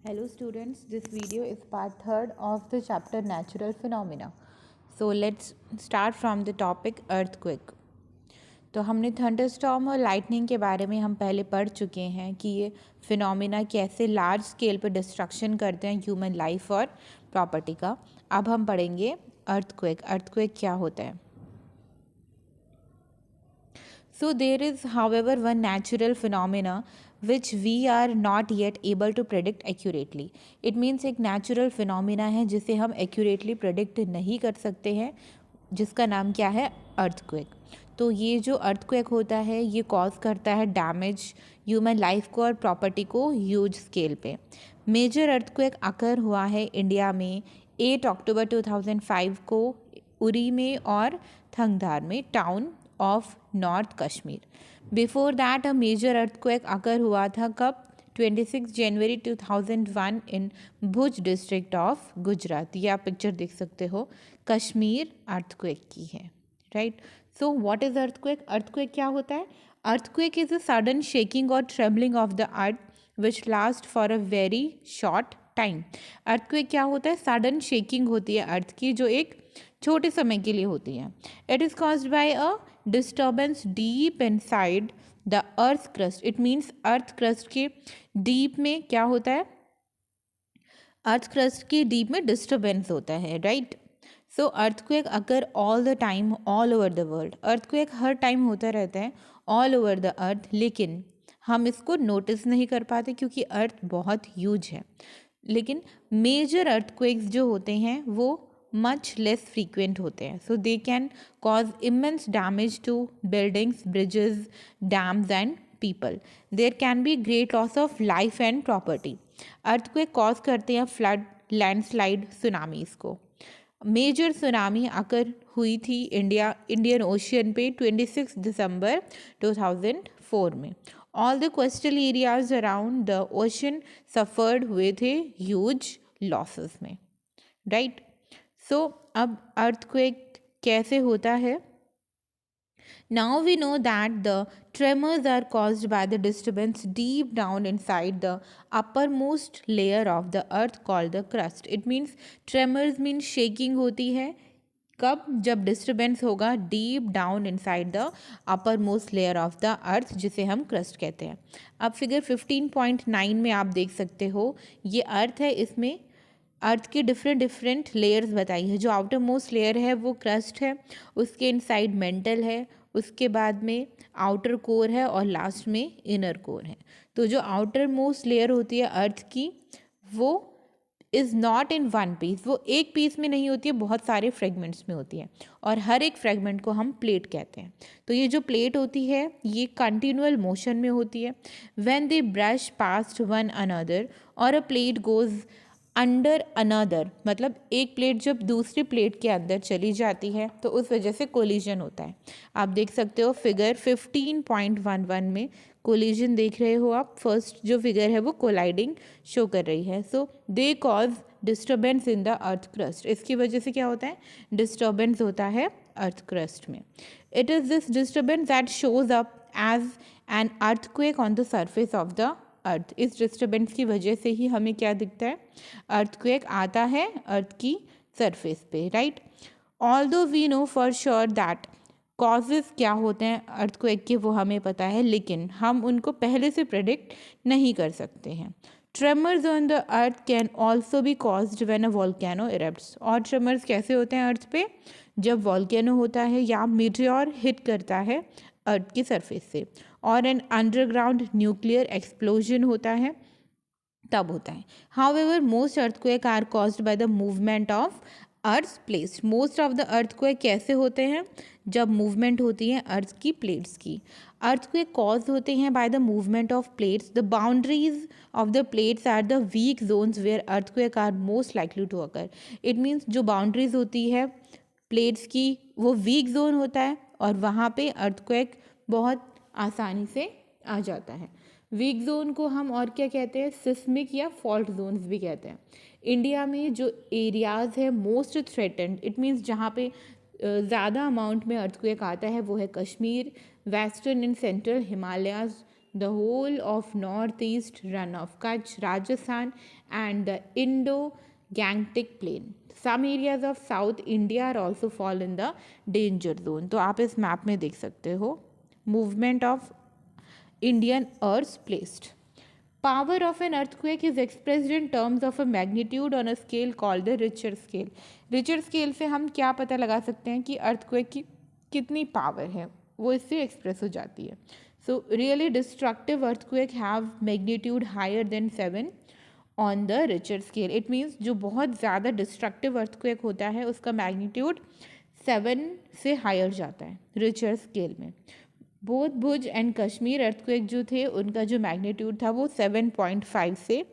Hello students, this video is part 3rd of the chapter Natural Phenomena. So let's start from the topic earthquake. तो हमने thunderstorm और lightning के बारे में हम पहले पढ़ चुके हैं कि ये फिनोमिना कैसे लार्ज स्केल पर डिस्ट्रक्शन करते हैं ह्यूमन लाइफ और प्रॉपर्टी का. अब हम पढ़ेंगे अर्थक्वेक. अर्थक्वेक क्या होता है? So there is however one natural phenomena which we are not yet able to predict accurately. It means एक natural phenomena है जिसे हम accurately predict नहीं कर सकते हैं, जिसका नाम क्या है? earthquake. तो ये जो earthquake होता है ये cause करता है डैमेज ह्यूमन लाइफ को और प्रॉपर्टी को ह्यूज स्केल पे. मेजर earthquake अकर हुआ है इंडिया में 8 अक्टूबर 2005 को उरी में और थंगधार में, town of north Kashmir. Before that a major earthquake occur हुआ था कब? 26 January 2001 in Bhuj district of Gujarat. ये आप पिक्चर देख सकते हो, कश्मीर अर्थक्वेक की है, right. So what is earthquake? Earthquake क्या होता है? Earthquake is a sudden shaking or trembling of the earth which last for a very short time. Earthquake क्या होता है? सडन शेकिंग होती है अर्थ की जो एक छोटे समय के लिए होती है. It is caused by a disturbance deep inside the earth crust. It means earth crust के डीप में क्या होता है? अर्थ क्रस्ट के डीप में डिस्टर्बेंस होता है, right. So earthquake occur all the time all over the world. Earthquake her time होता रहता है ऑल ओवर द अर्थ, लेकिन हम इसको नोटिस नहीं कर पाते क्योंकि अर्थ बहुत ह्यूज है. लेकिन मेजर अर्थक्वेक्स जो होते हैं वो much less frequent होते हैं. So they can cause immense damage to buildings, bridges, dams and people. There can be great loss of life and property. Earthquake cause करते हैं flood, landslide, tsunamis को. Major tsunami अकर हुई थी Indian ocean पे 26 दिसंबर 2004 में. All the coastal areas around the ocean suffered हुए थे huge losses में, राइट. सो अब अर्थक्वेक कैसे होता है? Now we know that the tremors are caused by the disturbance deep down inside the uppermost layer of the earth called the crust. It means tremors means shaking होती है कब? जब disturbance होगा deep down inside the upper most layer of the अर्थ जिसे हम crust कहते हैं. अब फिगर 15.9 में आप देख सकते हो ये अर्थ है, इसमें अर्थ के डिफरेंट लेयर्स बताई है. जो आउटर मोस्ट लेयर है वो क्रस्ट है, उसके इनसाइड मेंटल है, उसके बाद में आउटर कोर है और लास्ट में इनर कोर है. तो जो आउटर मोस्ट लेयर होती है अर्थ की वो is not in one piece, वो एक पीस में नहीं होती है, बहुत सारे फ्रेगमेंट्स में होती है और हर एक फ्रेगमेंट को हम प्लेट कहते हैं. तो ये जो प्लेट होती है ये कंटिन्यूअल मोशन में होती है. When they brush past one another or a plate goes under another, मतलब एक प्लेट जब दूसरी प्लेट के अंदर चली जाती है तो उस वजह से कोलिजन होता है. आप देख सकते हो फिगर 15.11 में कोलिजन देख रहे हो आप. फर्स्ट जो फिगर है वो कोलाइडिंग शो कर रही है. So they cause disturbance in the earth crust. इसकी वजह से क्या होता है? डिस्टर्बेंस होता है अर्थ क्रस्ट में. It is this disturbance that shows up as an earthquake on the surface of the earth. इस डिस्टर्बेंस की वजह से ही हमें क्या दिखता है? अर्थक्वेक आता है अर्थ की सरफेस पे, right. Although we know for sure that causes क्या होते हैं अर्थक्वेक के वो हमें पता है, लेकिन हम उनको पहले से प्रेडिक्ट नहीं कर सकते हैं. Tremors on the earth can also be caused when a volcano erupts. और ट्रेमर्स कैसे होते हैं अर्थ पे? जब वॉल्केनो होता है या मीटियोर हिट करता है अर्थ की सरफेस से और एन अंडरग्राउंड न्यूक्लियर एक्सप्लोजन होता है तब होता है. However most earthquake are caused by the movement of earth plates. Most of the earthquake कैसे होते हैं? जब मूवमेंट होती है अर्थ की प्लेट्स की. अर्थक्वेक कॉज होते हैं by the movement of plates. The boundaries of the plates are the weak zones where earthquake are most likely to occur. It means जो बाउंड्रीज होती है प्लेट्स की वो वीक जोन होता है और वहाँ पे अर्थक्वेक बहुत आसानी से आ जाता है. वीक जोन को हम और क्या कहते हैं? सिस्मिक या फॉल्ट जोन्स भी कहते हैं. इंडिया में जो एरियाज़ है मोस्ट थ्रेटेंड, इट मीन्स जहाँ पे ज़्यादा अमाउंट में अर्थक्वेक आता है वो है Kashmir, western and central Himalayas, the whole of northeast run of Kutch, Rajasthan and the Indo-Gangetic plain. Some areas of South India are also fall in the danger zone. तो आप इस मैप में देख सकते हो movement of Indian earths placed. Power of an earthquake is expressed in terms of a magnitude on a scale called the Richter scale. Richter scale से हम क्या पता लगा सकते हैं कि earthquake की कितनी पावर है, वो इससे एक्सप्रेस हो जाती है. So really destructive earthquake have magnitude higher than 7 on the Richter scale. It means जो बहुत ज़्यादा destructive earthquake होता है उसका magnitude 7 से higher जाता है Richter scale में. Both Bhuj and Kashmir earthquake जो थे उनका जो मैग्नीट्यूड था वो 7.5 से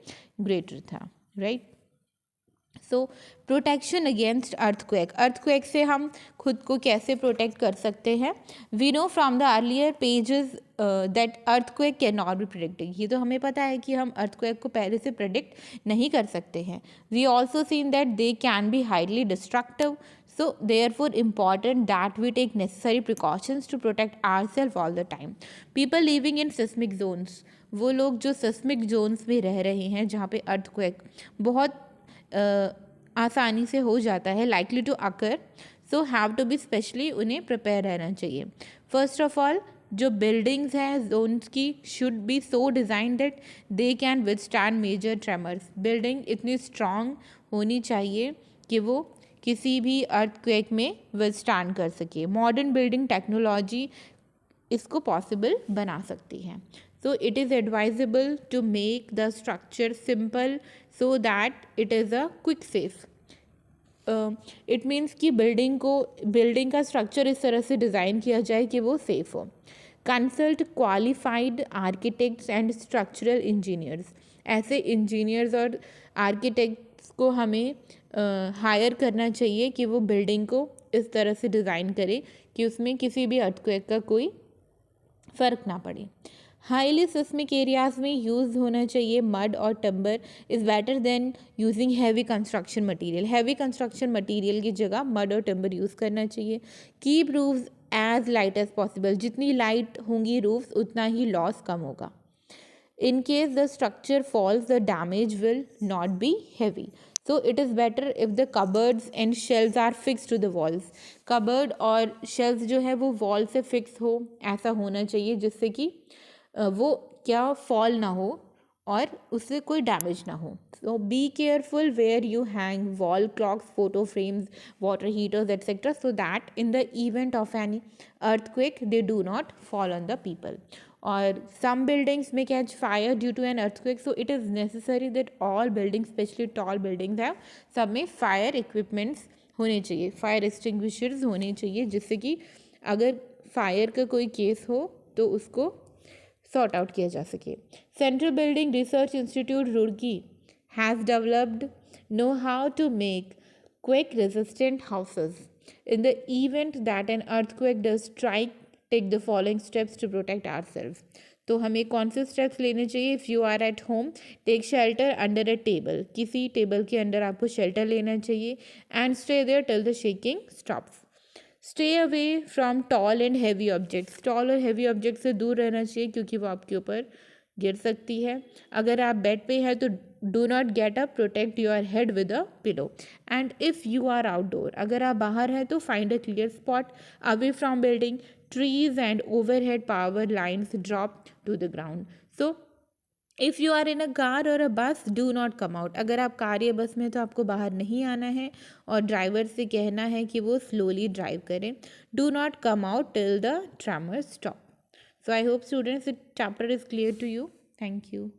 ग्रेटर था, right. So protection against earthquake से हम खुद को कैसे प्रोटेक्ट कर सकते हैं. We know from the earlier pages that earthquake can not be predicted. ये तो हमें पता है कि हम अर्थक्वेक को पहले से प्रिडिक्ट नहीं कर सकते हैं. We also seen that they can be highly destructive. So therefore important that we take necessary precautions to protect ourselves all the time. People living in seismic zones, वो लोग जो seismic zones में रह रहे हैं जहाँ पे earthquake बहुत आसानी से हो जाता है, likely to occur, so have to be specially उन्हें prepare रहना चाहिए. First of all जो buildings हैं zones की should be so designed that they can withstand major tremors. building इतनी strong होनी चाहिए कि वो किसी भी अर्थक्वेक में विथस्टैंड कर सके. मॉडर्न बिल्डिंग टेक्नोलॉजी इसको पॉसिबल बना सकती है. So it is advisable to make the structure simple so that it is a quick safe. It means कि बिल्डिंग का स्ट्रक्चर इस तरह से डिज़ाइन किया जाए कि वो सेफ हो. Consult qualified architects and structural engineers. ऐसे इंजीनियर्स और आर्किटेक्ट्स को हमें हायर करना चाहिए कि वो बिल्डिंग को इस तरह से डिज़ाइन करे कि उसमें किसी भी अर्थक्वेक का कोई फ़र्क ना पड़े. हाईली सिस्मिक एरियाज़ में यूज़ होना चाहिए मड और timber is better than using heavy construction material. Heavy construction material की जगह मड और टिम्बर यूज़ करना चाहिए. Keep roofs as light as possible. जितनी लाइट होंगी रूफ्स उतना ही लॉस कम होगा. In case the structure falls, the damage will not be heavy. So it is better if the cupboards and shelves are fixed to the walls. Cupboard और shelves जो है वो wall से fix हो, ऐसा होना चाहिए जिससे कि वो क्या fall ना हो और उससे कोई डैमेज ना हो. So be careful where you hang wall clocks, photo frames, water heaters, etc. so that in the event of any earthquake they do not fall on the people. Or some buildings may catch fire due to an earthquake, so it is necessary that all buildings, especially tall buildings, have सब में fire equipments होने चाहिए, fire extinguishers होने चाहिए जिससे कि अगर fire का कोई केस हो तो उसको sort out किया जा सके. Central Building Research Institute Roorkee has developed know-how to make quake-resistant houses. In the event that an earthquake does strike, take the following steps to protect ourselves. तो हमें कौन से स्टेप्स लेने चाहिए. If you are at home take shelter under a table. किसी table के under आपको shelter लेना चाहिए. And stay there till the shaking stops. Stay away from tall and heavy objects. Tall और हैवी ऑब्जेक्ट से दूर रहना चाहिए क्योंकि वो आपके ऊपर गिर सकती है. अगर आप बेड पे हैं तो do not get up. Protect your head with a pillow. And if you are outdoor, अगर आप बाहर हैं तो find a clear spot away from building. Trees and overhead power lines drop to the ground. So if you are in a car or a bus, do not come out. अगर आप car या बस में तो आपको बाहर नहीं आना है और ड्राइवर से कहना है कि वो स्लोली ड्राइव करें. Do not come out till the tremors stop. So I hope students the chapter is clear to you. Thank you.